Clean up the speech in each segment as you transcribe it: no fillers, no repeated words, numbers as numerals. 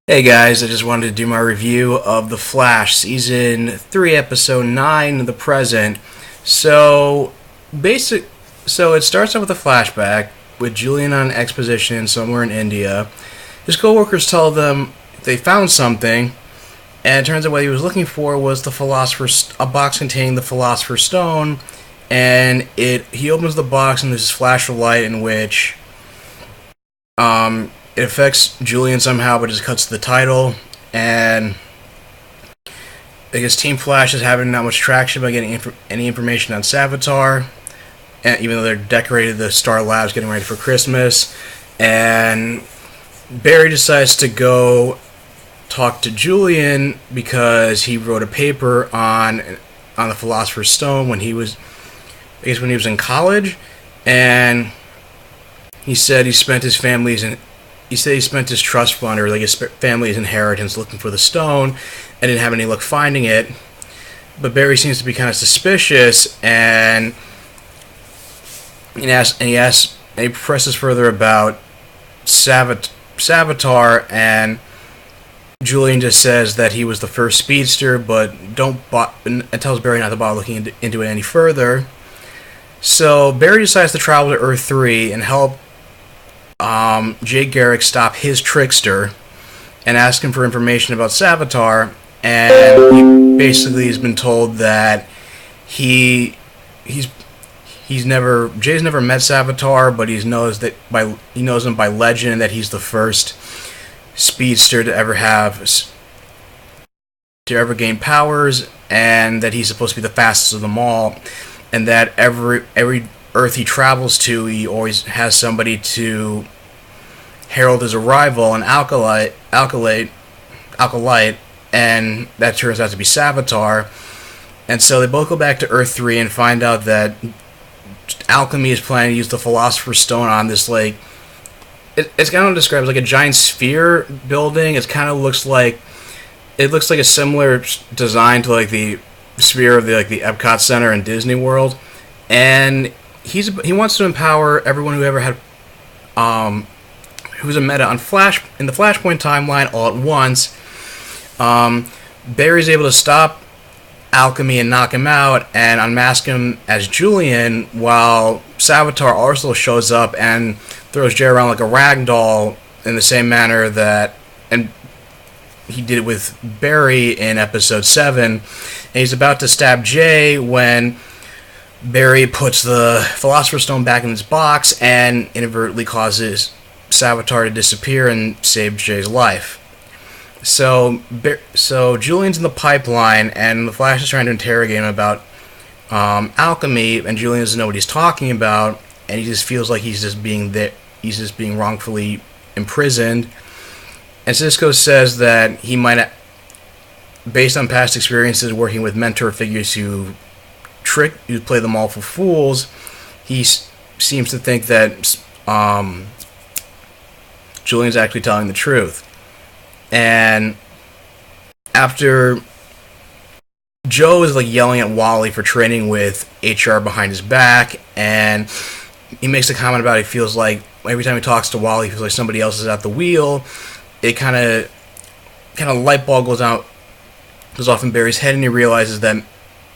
Hey guys, I just wanted to do my review of The Flash, Season 3, Episode 9, The Present. So, basic. So, it starts off with a flashback with Julian on exposition somewhere in India. His coworkers tell them they found something, and it turns out what he was looking for was a box containing the Philosopher's Stone. And he opens the box, and there's this flash of light in which it affects Julian somehow, but just cuts to the title. And I guess Team Flash is having not much traction by getting any information on Savitar, and even though they're decorated the Star Labs getting ready for Christmas. And Barry decides to go talk to Julian because he wrote a paper on the Philosopher's Stone when he was, I guess, when he was in college. And he said he spent his trust fund, or like his family's inheritance, looking for the stone, and didn't have any luck finding it. But Barry seems to be kind of suspicious, and he presses further about Savitar, and Julian just says that he was the first speedster, but and tells Barry not to bother looking into it any further. So Barry decides to travel to Earth 3 and help Jay Garrick stop his trickster and ask him for information about Savitar. And he basically has been told that Jay's never met Savitar, but he knows him by legend, that he's the first speedster to ever gain powers, and that he's supposed to be the fastest of them all, and that every Earth he travels to, he always has somebody to herald his arrival, an Alkalite, and that turns out to be Savitar. And so they both go back to Earth 3 and find out that Alchemy is planning to use the Philosopher's Stone on this, like, it's kind of described as like a giant sphere building. It looks like a similar design to like the sphere of the Epcot Center in Disney World. And he wants to empower everyone who ever had who's a meta in the Flashpoint timeline all at once. Barry's able to stop Alchemy and knock him out and unmask him as Julian, while Savitar also shows up and throws Jay around like a rag doll in the same manner that and he did it with Barry in episode 7. And he's about to stab Jay when Barry puts the Philosopher's Stone back in his box and inadvertently causes Savitar to disappear and save Jay's life. So Julian's in the pipeline, and the Flash is trying to interrogate him about alchemy, and Julian doesn't know what he's talking about, and he just feels like he's just being wrongfully imprisoned. And Cisco says that he might, based on past experiences working with mentor figures who play them all for fools, he seems to think that Julian's actually telling the truth. And after Joe is like yelling at Wally for training with HR behind his back, and he makes a comment about he feels like every time he talks to Wally, he feels like somebody else is at the wheel. It kind of light bulb goes off in Barry's head, and he realizes that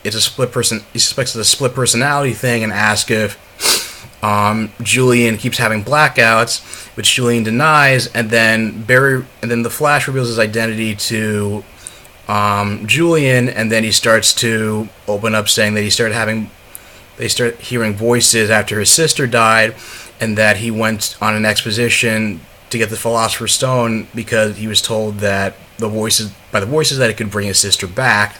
it's a split person. He suspects it's a split personality thing, and asks if Julian keeps having blackouts, which Julian denies. And then the Flash reveals his identity to Julian, and then he starts to open up, saying that they start hearing voices after his sister died, and that he went on an exposition to get the Philosopher's Stone because he was told that the voices that it could bring his sister back.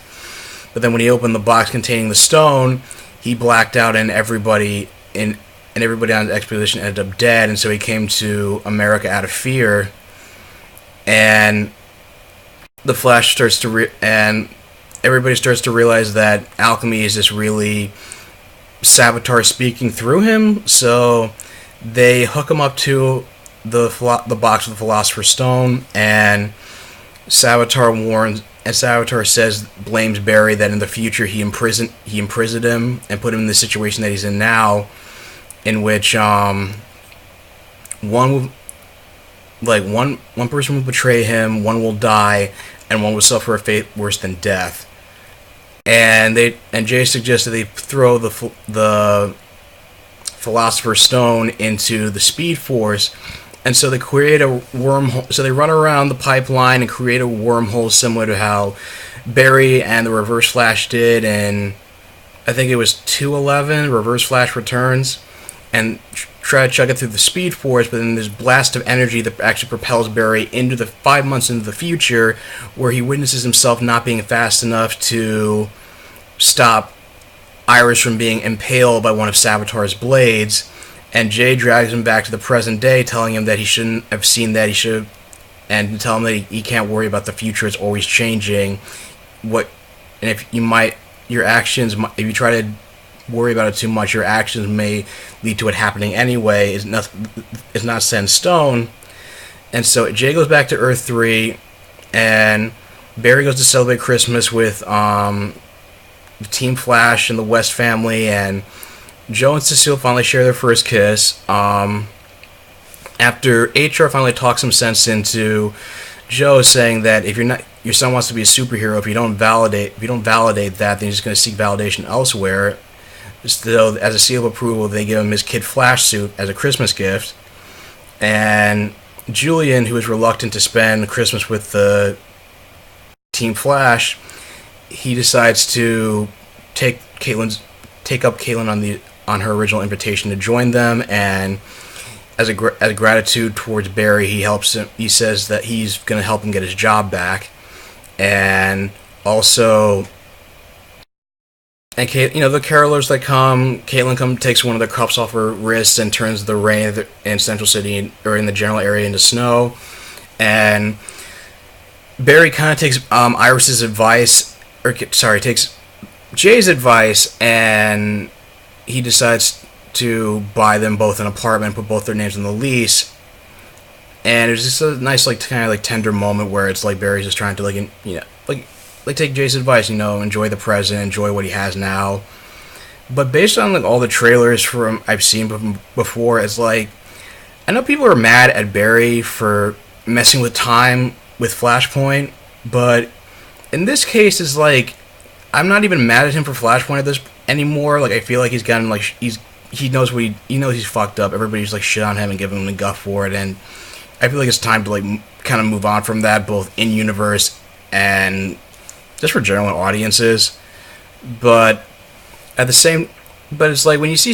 But then when he opened the box containing the stone, he blacked out, and everybody on the expedition ended up dead, and so he came to America out of fear. And the Flash and everybody starts to realize that alchemy is just really Savitar speaking through him. So they hook him up to the box with the Philosopher's Stone, and Savitar blames Barry that in the future he imprisoned him and put him in the situation that he's in now, in which like one person will betray him, one will die, and one will suffer a fate worse than death. And Jay suggested they throw the Philosopher's Stone into the Speed Force, and so they create a wormhole. So they run around the pipeline and create a wormhole similar to how Barry and the Reverse Flash did, and I think it was 211 Reverse Flash Returns, and try to chug it through the Speed Force, but then this blast of energy that actually propels Barry into the 5 months into the future, where he witnesses himself not being fast enough to stop Iris from being impaled by one of Savitar's blades, and Jay drags him back to the present day, telling him that he shouldn't have seen that, and tell him that he can't worry about the future, it's always changing. And if you try to worry about it too much, your actions may lead to it happening anyway. It's not set in stone. And so Jay goes back to Earth 3, and Barry goes to celebrate Christmas with Team Flash and the West family, and Joe and Cecile finally share their first kiss. After HR finally talks some sense into Joe, saying that if your son wants to be a superhero, if you don't validate that, then he's just going to seek validation elsewhere. So, as a seal of approval, they give him his Kid Flash suit as a Christmas gift. And Julian, who is reluctant to spend Christmas with the Team Flash, he decides to take up Caitlin on her original invitation to join them, and as a gratitude towards Barry, he helps him. He says that he's going to help him get his job back, and also, and the carolers that come, Caitlin takes one of their cups off her wrists and turns the rain in Central City or in the general area into snow, and Barry kind of takes Iris's advice, takes Jay's advice, and he decides to buy them both an apartment, put both their names on the lease, and it's just a nice, kind of tender moment where it's like Barry's just trying to take Jay's advice, enjoy the present, enjoy what he has now. But based on all the trailers I've seen before, it's like, I know people are mad at Barry for messing with time with Flashpoint, but in this case, it's like, I'm not even mad at him for Flashpoint at this anymore. I feel like he's gotten he knows he's fucked up. Everybody's shit on him and giving him the guff for it, and I feel like it's time to kind of move on from that, both in universe and just for general audiences. But it's like when you see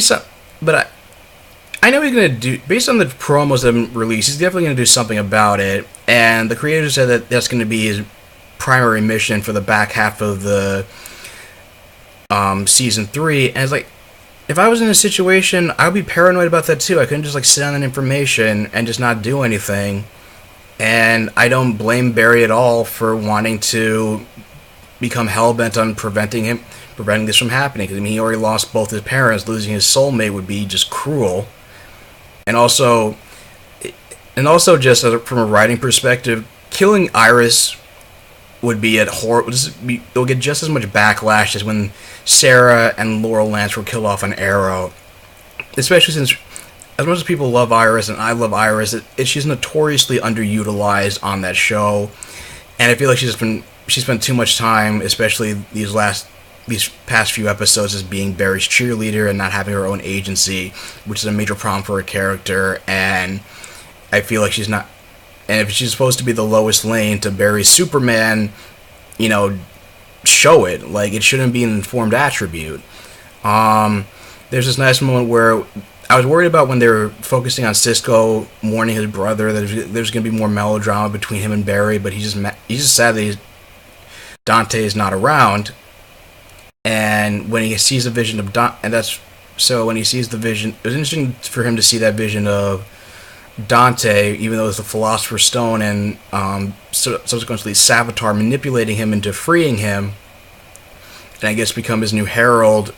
I know he's gonna do, based on the promos that have been released, he's definitely gonna do something about it, and the creator said that that's gonna be his primary mission for the back half of the season 3, and it's like, if I was in a situation, I would be paranoid about that too. I couldn't just sit on that information and just not do anything. And I don't blame Barry at all for wanting to become hellbent on preventing this from happening. Because he already lost both his parents. Losing his soulmate would be just cruel. And also just from a writing perspective, killing Iris would be it'll get just as much backlash as when Sarah and Laurel Lance were killed off on Arrow. Especially since, as much as people love Iris, and I love Iris, she's notoriously underutilized on that show. And I feel like she spent too much time, especially these past few episodes, as being Barry's cheerleader and not having her own agency, which is a major problem for her character. And I feel like she's not. And if she's supposed to be the Lois Lane to Barry's Superman, show it. It shouldn't be an informed attribute. There's this nice moment where I was worried about when they were focusing on Cisco mourning his brother, that there's going to be more melodrama between him and Barry, but he's just sad that Dante is not around. And when he sees the vision of when he sees the vision, it was interesting for him to see that vision of Dante, even though it's the Philosopher's Stone, and subsequently Savitar manipulating him into freeing him, and I guess become his new herald.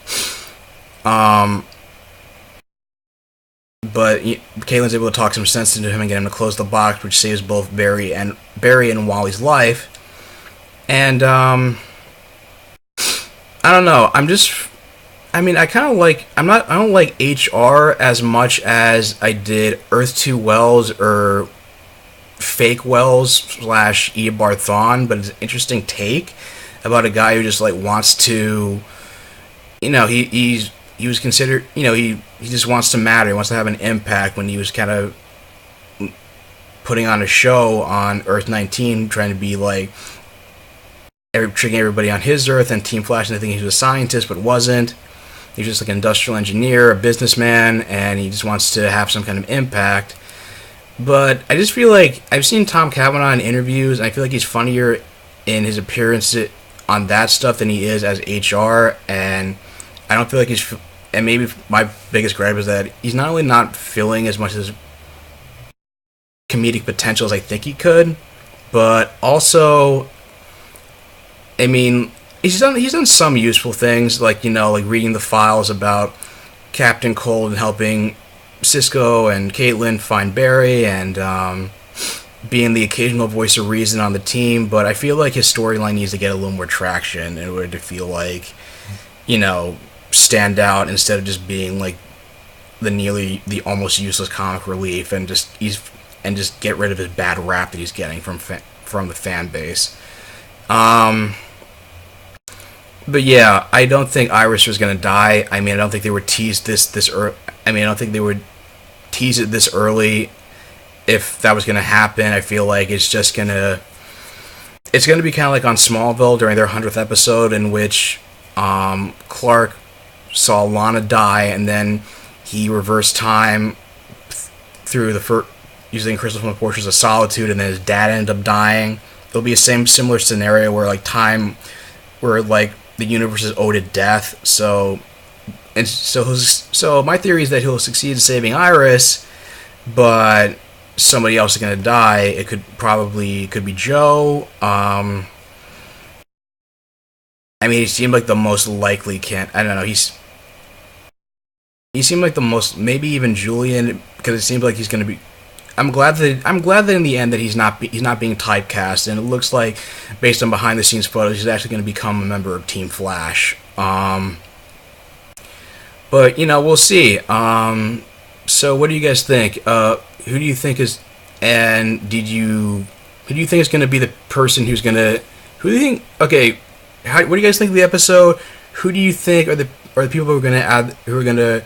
But Caitlin's able to talk some sense into him and get him to close the box, which saves both Barry and Wally's life. And I don't know. I don't like HR as much as I did Earth 2 Wells or fake Wells slash Eobard Thawne, but it's an interesting take about a guy who just like wants to, he was considered, he just wants to matter, he wants to have an impact when he was kind of putting on a show on Earth 19, trying to be like tricking everybody on his Earth, and Team Flash and thinking he was a scientist but wasn't. He's just like an industrial engineer, a businessman, and he just wants to have some kind of impact. But I just feel like I've seen Tom Cavanaugh in interviews, and I feel like he's funnier in his appearance on that stuff than he is as HR, and I don't feel like he's... And maybe my biggest gripe is that he's not only not filling as much as comedic potential as I think he could, but also, I mean, he's done some useful things, like, like reading the files about Captain Cold and helping Cisco and Caitlin find Barry, and being the occasional voice of reason on the team. But I feel like his storyline needs to get a little more traction in order to feel like, stand out, instead of just being like the almost useless comic relief, and just get rid of his bad rap that he's getting from the fan base. But yeah, I don't think Iris was gonna die. I mean, I don't think they would tease this early. I don't think they would tease it this early if that was gonna happen. I feel like it's gonna be kind of like on Smallville during their 100th episode, in which Clark saw Lana die, and then he reversed time through using Crystal from the Portraits of Solitude, and then his dad ended up dying. There'll be a similar scenario where the universe is owed to death. So my theory is that he'll succeed in saving Iris, but somebody else is going to die. It could be Joe. He seemed like the most likely I don't know. He seemed like the most, maybe even Julian, because it seems like he's going to be. I'm glad that in the end that he's not being typecast, and it looks like, based on behind the scenes photos, he's actually going to become a member of Team Flash. But we'll see. So what do you guys think? Who do you think is going to be the person who's going to? Who do you think? Okay, what do you guys think of the episode? Who do you think are the people who are going to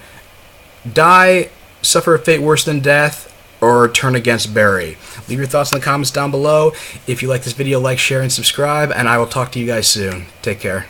die, suffer a fate worse than death, or turn against Barry? Leave your thoughts in the comments down below. If you like this video, like, share, and subscribe, and I will talk to you guys soon. Take care.